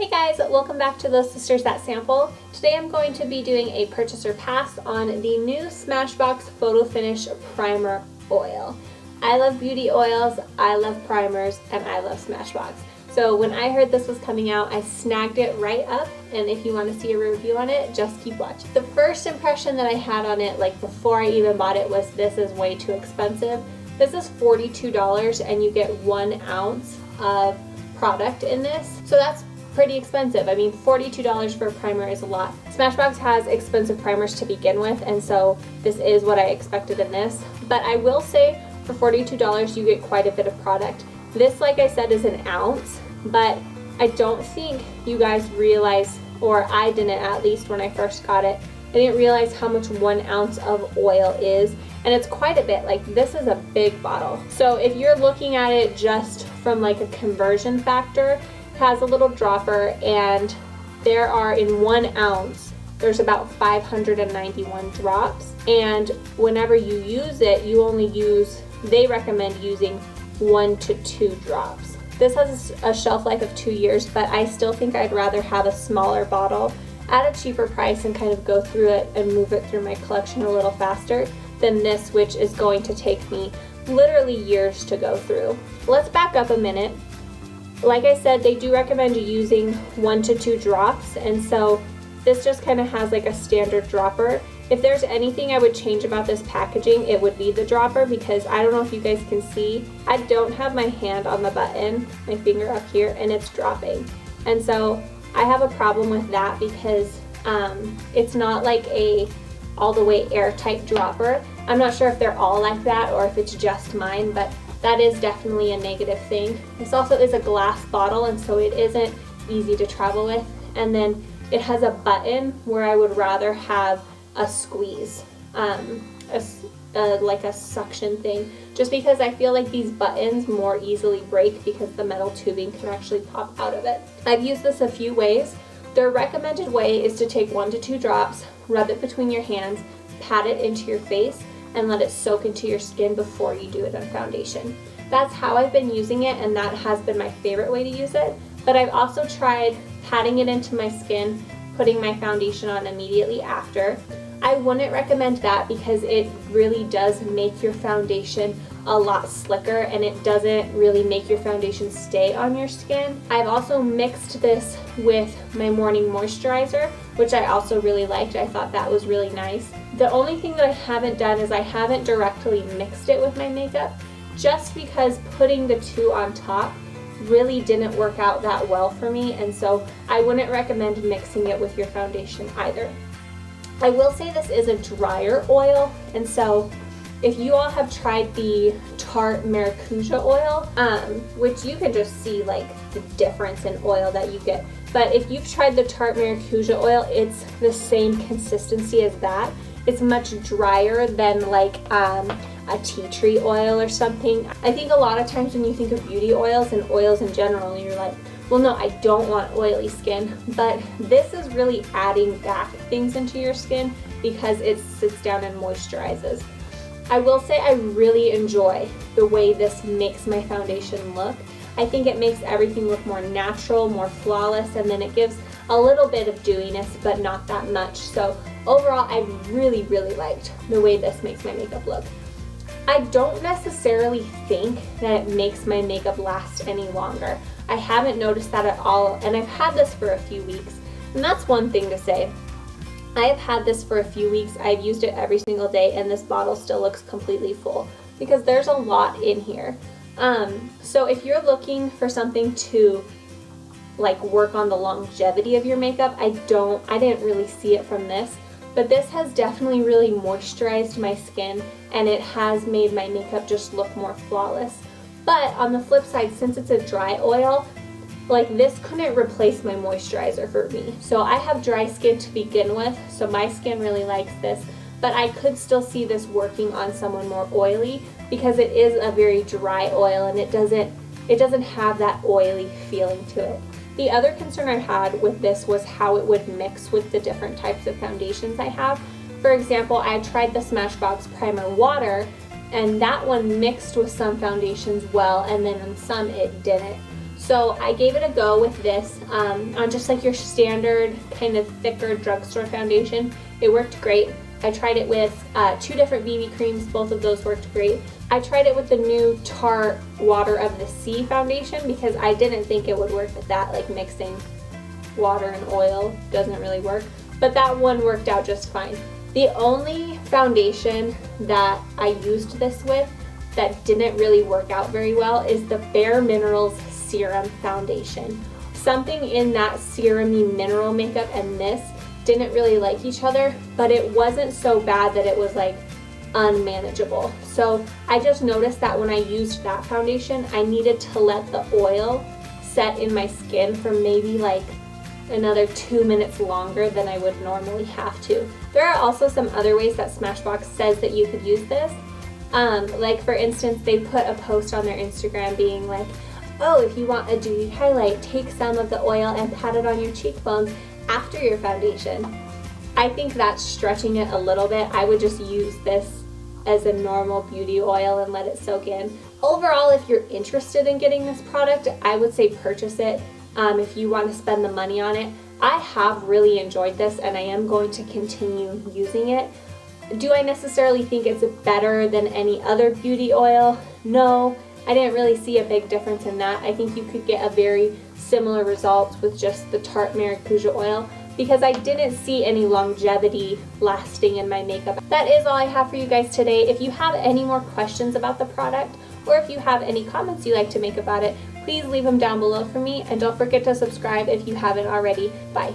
Hey guys, welcome back to Those Sisters That Sample. Today I'm going to be doing a purchase or pass on the new Smashbox Photo Finish Primer Oil. I love beauty oils, I love primers, and I love Smashbox. So when I heard this was coming out, I snagged it right up, and if you want to see a review on it, just keep watching. The first impression that I had on it, like before I even bought it, was this is way too expensive. This is $42 and you get 1 ounce of product in this. So that's pretty expensive. I mean, $42 for a primer is a lot. Smashbox has expensive primers to begin with, and so this is what I expected in this. But I will say for $42 you get quite a bit of product. This, like I said, is 1 ounce, but I don't think you guys realize, or I didn't at least when I first got it, I didn't realize how much 1 ounce of oil is, and it's quite a bit. Like, this is a big bottle. So if you're looking at it just from like a conversion factor, has a little dropper, and there are, in 1 ounce, there's about 591 drops, and whenever you use it, you only use, they recommend using 1 to 2 drops. This has a shelf life of 2 years, but I still think I'd rather have a smaller bottle at a cheaper price and kind of go through it and move it through my collection a little faster than this, which is going to take me literally years to go through. Let's back up a minute. Like I said, they do recommend using 1 to 2 drops, and so this just kind of has like a standard dropper. If there's anything I would change about this packaging, it would be the dropper, because I don't know if you guys can see, I don't have my hand on the button, my finger up here, and it's dropping. And so I have a problem with that because it's not like a all the way airtight dropper. I'm not sure if they're all like that or if it's just mine, but that is definitely a negative thing. This also is a glass bottle, and so it isn't easy to travel with. And then it has a button where I would rather have a squeeze, like a suction thing, just because I feel like these buttons more easily break because the metal tubing can actually pop out of it. I've used this a few ways. Their recommended way is to take 1 to 2 drops, rub it between your hands, pat it into your face, and let it soak into your skin before you do it on foundation. That's how I've been using it, and that has been my favorite way to use it. But I've also tried patting it into my skin, putting my foundation on immediately after. I wouldn't recommend that because it really does make your foundation a lot slicker, and it doesn't really make your foundation stay on your skin. I've also mixed this with my morning moisturizer, which I also really liked. I thought that was really nice. The only thing that I haven't done is I haven't directly mixed it with my makeup, just because putting the two on top really didn't work out that well for me, and so I wouldn't recommend mixing it with your foundation either. I will say this is a drier oil, and so if you all have tried the Tarte Maracuja oil, which you can just see like the difference in oil that you get, but if you've tried the Tarte Maracuja oil, it's the same consistency as that. It's much drier than like a tea tree oil or something. I think a lot of times when you think of beauty oils and oils in general, you're like, well, no, I don't want oily skin, but this is really adding back things into your skin because it sits down and moisturizes. I will say I really enjoy the way this makes my foundation look. I think it makes everything look more natural, more flawless, and then it gives a little bit of dewiness, but not that much. So overall, I really, really liked the way this makes my makeup look. I don't necessarily think that it makes my makeup last any longer. I haven't noticed that at all, and I've had this for a few weeks, and that's one thing to say. I have had this for a few weeks, I've used it every single day, and this bottle still looks completely full because there's a lot in here. So if you're looking for something to like work on the longevity of your makeup, I didn't really see it from this, but this has definitely really moisturized my skin, and it has made my makeup just look more flawless. But on the flip side, since it's a dry oil, like this couldn't replace my moisturizer for me. So I have dry skin to begin with, so my skin really likes this, but I could still see this working on someone more oily because it is a very dry oil, and it doesn't have that oily feeling to it. The other concern I had with this was how it would mix with the different types of foundations I have. For example, I tried the Smashbox Primer Water, and that one mixed with some foundations well, and then in some it didn't. So I gave it a go with this on just like your standard kind of thicker drugstore foundation. It worked great. I tried it with 2 different BB creams. Both of those worked great. I tried it with the new Tarte Water of the Sea foundation because I didn't think it would work with that, like mixing water and oil doesn't really work. But that one worked out just fine. The only foundation that I used this with that didn't really work out very well is the Bare Minerals Serum Foundation. Something in that serum-y mineral makeup and this didn't really like each other, but it wasn't so bad that it was like unmanageable. So I just noticed that when I used that foundation, I needed to let the oil set in my skin for maybe like another 2 minutes longer than I would normally have to. There are also some other ways that Smashbox says that you could use this. Like for instance, they put a post on their Instagram being like, oh, if you want a dewy highlight, take some of the oil and pat it on your cheekbones after your foundation. I think that's stretching it a little bit. I would just use this as a normal beauty oil and let it soak in. Overall, if you're interested in getting this product, I would say purchase it if you want to spend the money on it. I have really enjoyed this and I am going to continue using it. Do I necessarily think it's better than any other beauty oil? No, I didn't really see a big difference in that. I think you could get a very similar result with just the Tarte Maracuja oil because I didn't see any longevity lasting in my makeup. That is all I have for you guys today. If you have any more questions about the product or if you have any comments you'd like to make about it, please leave them down below for me and don't forget to subscribe if you haven't already. Bye.